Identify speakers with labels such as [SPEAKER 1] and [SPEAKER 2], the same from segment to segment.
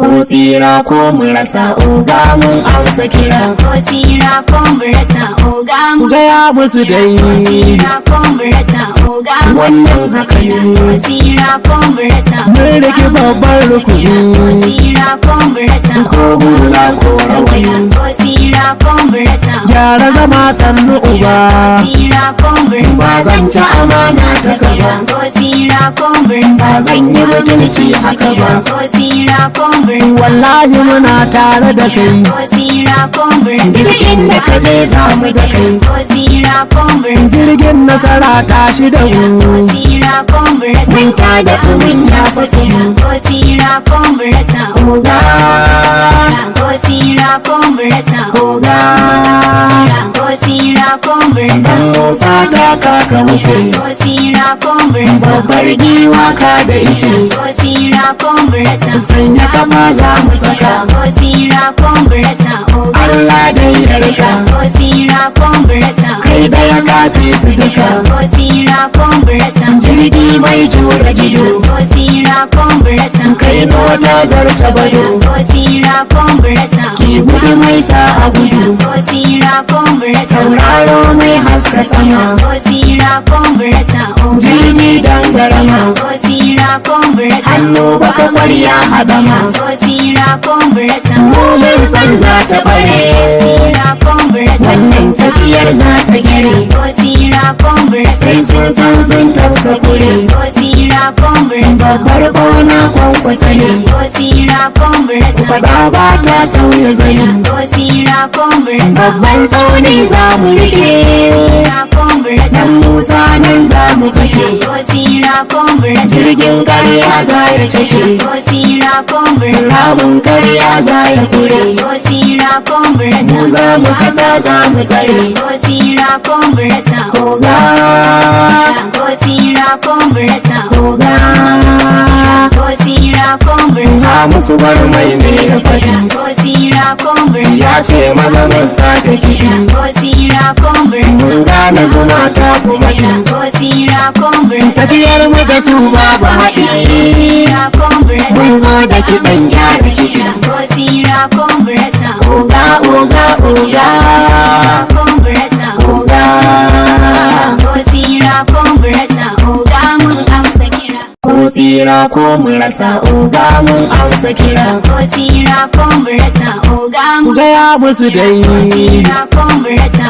[SPEAKER 1] ko tsira ko mu rasa Ogah mun amsa kira.
[SPEAKER 2] Ko tsira ko mu rasa Ogah mun
[SPEAKER 1] Gaya musu dai
[SPEAKER 2] ko tsira ko mu rasa Ogah mun
[SPEAKER 1] wannan
[SPEAKER 2] amsa
[SPEAKER 1] haka
[SPEAKER 2] kira.
[SPEAKER 1] ne.
[SPEAKER 2] Ko tsira ko mu rasa
[SPEAKER 1] mun rage babban
[SPEAKER 2] ko
[SPEAKER 1] rukuni
[SPEAKER 2] tsira ko mu rasa
[SPEAKER 1] ko hula ko rawani.
[SPEAKER 2] ko tsira ko mu rasa
[SPEAKER 1] Gyara zama sannu uba,
[SPEAKER 2] tsira ko mu rasa
[SPEAKER 1] ba zan ci amana ta ba.
[SPEAKER 2] ko tsira ko mu rasa
[SPEAKER 1] Ba zan yi mutunci haka ba.
[SPEAKER 2] ko tsira ko mu rasa
[SPEAKER 1] Wallahi muna tare da kai,
[SPEAKER 2] ko tsira ko mu rasa
[SPEAKER 1] duk inda ka je za mu da kai.
[SPEAKER 2] ko tsira ko mu rasa
[SPEAKER 1] Jirgin nasara tashi da
[SPEAKER 2] ko
[SPEAKER 1] mu,
[SPEAKER 2] tsira ko mu rasa
[SPEAKER 1] mun ta da tsumin ya fasu mu.
[SPEAKER 2] ko tsira ko mu rasa
[SPEAKER 1] Ogah,
[SPEAKER 2] ko tsira ko mu rasa
[SPEAKER 1] Ogah,
[SPEAKER 2] ko tsira ko mu rasa
[SPEAKER 1] Musa ta kaka wuce,
[SPEAKER 2] ko tsira ko mu rasa
[SPEAKER 1] babbar giwa ka da ice.
[SPEAKER 2] ko tsira ko mu rasa
[SPEAKER 1] Sanya kafa za mu saka,
[SPEAKER 2] ko tsira ko mu rasa
[SPEAKER 1] Allah dai ya rika.
[SPEAKER 2] ko tsira ko mu rasa
[SPEAKER 1] Kai daya kafi su duka,
[SPEAKER 2] ko tsira ko mu rasa
[SPEAKER 1] jirgi mai jura gido.
[SPEAKER 2] ko tsira ko mu rasa
[SPEAKER 1] Kai nota zarta bado,
[SPEAKER 2] ko tsira ko mu rasa
[SPEAKER 1] ki gudu mai sa a gudu.
[SPEAKER 2] ko tsira ko mu rasa
[SPEAKER 1] Tauraro mai haska sama,
[SPEAKER 2] ko tsira ko mu rasa
[SPEAKER 1] jirgi dangarama.
[SPEAKER 2] ko tsira ko mu rasa
[SPEAKER 1] Hannu baka kwarya hadama,
[SPEAKER 2] ko tsira ko mu rasa
[SPEAKER 1] mun san za ta bare.
[SPEAKER 2] tsira ko mu rasa
[SPEAKER 1] Wannan tafiyar za ta gare,
[SPEAKER 2] ko tsira ko mu rasa
[SPEAKER 1] sai sun san sun tafka kure.
[SPEAKER 2] ko tsira ko mu rasa
[SPEAKER 1] Babbar gona kwankwasa ne,
[SPEAKER 2] ko tsira ko mu rasa
[SPEAKER 1] fada ba ta sauya zani.
[SPEAKER 2] ko tsira ko mu rasa
[SPEAKER 1] Babban tsauni za mu rike,
[SPEAKER 2] tsira ko mu rasa
[SPEAKER 1] dan Musa nan za mu kake.
[SPEAKER 2] ko tsira ko mu rasa
[SPEAKER 1] Jirgin karya za ya cike,
[SPEAKER 2] ko tsira ko mu rasa
[SPEAKER 1] ramin karya za ya kure.
[SPEAKER 2] ko tsira ko mu rasa
[SPEAKER 1] Mu za mu kasa za mu tsare.
[SPEAKER 2] ko tsira ko mu rasa
[SPEAKER 1] Ogah,
[SPEAKER 2] ko tsira ko mu rasa
[SPEAKER 1] Ogah,
[SPEAKER 2] ko tsira ko mu rasa
[SPEAKER 1] ha musu bar mai ne ya faɗi.
[SPEAKER 2] ko tsira ko mu rasa
[SPEAKER 1] Ya ce maza mu sake kiɗi,
[SPEAKER 2] ko tsira ko mu rasa
[SPEAKER 1] mun gane zuma ta fi baɗi.
[SPEAKER 2] ko tsira ko mu rasa
[SPEAKER 1] Tafiyar mu da su babu haɗi,
[SPEAKER 2] tsira ko mu rasa
[SPEAKER 1] mun zo da kiɗan gyara kiɗi.
[SPEAKER 2] ko tsira ko mu rasa
[SPEAKER 1] Ogah, Ogah, Ogah,
[SPEAKER 2] ko mu rasa
[SPEAKER 1] Ogah,
[SPEAKER 2] ko tsira ko mu rasa mun amsa kira
[SPEAKER 1] ko tsira ko mu rasa Ogah mun amsa kira.
[SPEAKER 2] ko tsira ko mu rasa
[SPEAKER 1] Ku gaya musu dai
[SPEAKER 2] ko tsira ko mu rasa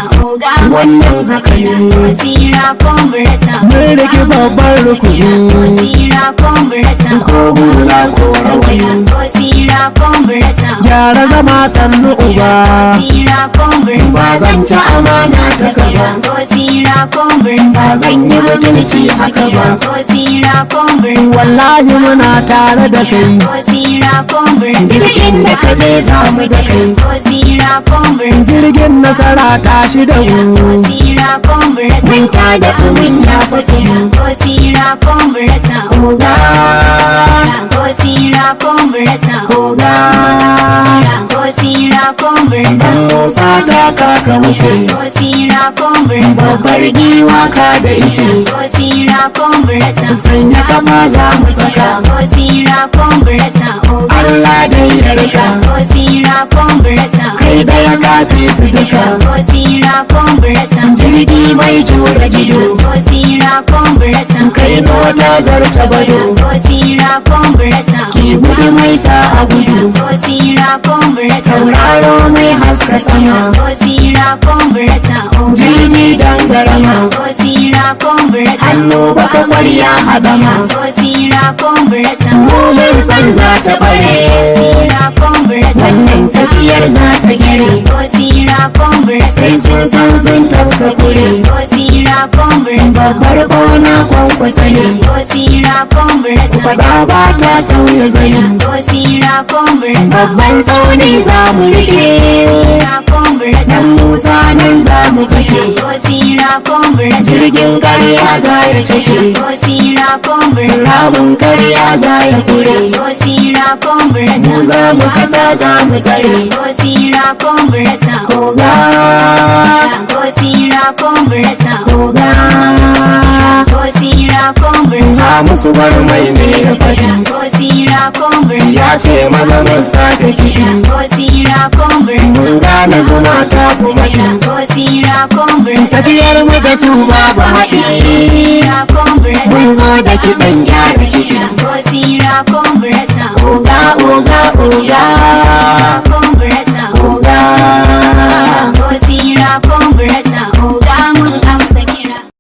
[SPEAKER 1] wannan haka
[SPEAKER 2] ko
[SPEAKER 1] ne.
[SPEAKER 2] tsira ko mu rasa
[SPEAKER 1] Mun rage babban
[SPEAKER 2] ko
[SPEAKER 1] rukuni,
[SPEAKER 2] tsira ko mu rasa
[SPEAKER 1] ko hula ko rawani.
[SPEAKER 2] ko tsira ko mu rasa
[SPEAKER 1] Gyara zama sannu uba,
[SPEAKER 2] tsira ko mu rasa
[SPEAKER 1] ba zan ci amana ta ba.
[SPEAKER 2] ko tsira ko mu rasa
[SPEAKER 1] Ba zan yi mutunci haka ba.
[SPEAKER 2] ko tsira ko mu rasa
[SPEAKER 1] Wallahi muna tare da kai,
[SPEAKER 2] ko tsira ko mu rasa
[SPEAKER 1] duk inda ka je za mu da kai.
[SPEAKER 2] ko tsira ko mu rasa
[SPEAKER 1] Jirgin nasara tashi da
[SPEAKER 2] ko
[SPEAKER 1] mu,
[SPEAKER 2] tsira ko mu rasa
[SPEAKER 1] mun ta da tsumin ya fasu mu.
[SPEAKER 2] ko tsira ko mu rasa
[SPEAKER 1] Ogah,
[SPEAKER 2] ko tsira ko mu rasa
[SPEAKER 1] Ogah,
[SPEAKER 2] ko tsira ko mu rasa
[SPEAKER 1] Musa ta kaka wuce,
[SPEAKER 2] ko tsira ko mu rasa
[SPEAKER 1] babbar giwa ka da ice.
[SPEAKER 2] ko tsira ko mu rasa
[SPEAKER 1] Sanya kafa za mu saka,
[SPEAKER 2] ko tsira ko mu rasa
[SPEAKER 1] Allah dai ya rika.
[SPEAKER 2] ko tsira ko mu rasa
[SPEAKER 1] Kai daya kafi su duka,
[SPEAKER 2] ko tsira ko mu rasa
[SPEAKER 1] jirgi mai jura gido.
[SPEAKER 2] ko tsira ko mu rasa
[SPEAKER 1] Kai nota zarta bado,
[SPEAKER 2] ko tsira ko mu rasa
[SPEAKER 1] ki gudu mai sa a gudu.
[SPEAKER 2] ko tsira ko mu rasa
[SPEAKER 1] Tauraro mai haska sama,
[SPEAKER 2] ko tsira ko mu rasa
[SPEAKER 1] jirgi dangarama.
[SPEAKER 2] ko tsira ko mu rasa
[SPEAKER 1] Hannu baka kwarya hadama,
[SPEAKER 2] ko tsira ko mu rasa
[SPEAKER 1] mun san za ta bare.
[SPEAKER 2] tsira ko mu rasa
[SPEAKER 1] Wannan tafiyar za ta gare,
[SPEAKER 2] ko tsira ko mu rasa
[SPEAKER 1] sai sun san sun tafka kure.
[SPEAKER 2] ko tsira ko mu rasa
[SPEAKER 1] Babbar gona kwankwasa ne,
[SPEAKER 2] ko tsira ko mu rasa
[SPEAKER 1] fada ba ta sauya zani.
[SPEAKER 2] ko tsira ko mu rasa
[SPEAKER 1] Babban tsauni za mu rike,
[SPEAKER 2] tsira ko mu rasa
[SPEAKER 1] dan Musa nan za mu kake.
[SPEAKER 2] ko tsira ko mu rasa
[SPEAKER 1] Jirgin karya za ya cike,
[SPEAKER 2] ko tsira ko mu rasa
[SPEAKER 1] ramin karya za ya kure.
[SPEAKER 2] ko tsira ko mu rasa
[SPEAKER 1] Mu za mu kasa za mu tsare. faɗi.
[SPEAKER 2] Ko sira ko mu rasa oga. Ko sira ko mu rasa oga. Ko sira ko mu rasa.
[SPEAKER 1] Ba musu bar mai ne ya faɗi.
[SPEAKER 2] Ko sira ko mu rasa.
[SPEAKER 1] Ya ce maza masa ta kiɗi.
[SPEAKER 2] Ko sira ko mu rasa.
[SPEAKER 1] Mun gane zuma ta fi maɗi.
[SPEAKER 2] Ko sira ko mu rasa.
[SPEAKER 1] Tafiyar mu da su babu haɗi.
[SPEAKER 2] Sira ko mu rasa.
[SPEAKER 1] Mun zo da kiɗan gyara kiɗi.
[SPEAKER 2] Ko sira ko mu rasa
[SPEAKER 1] Oga, oga, oga.
[SPEAKER 2] ko mu rasa.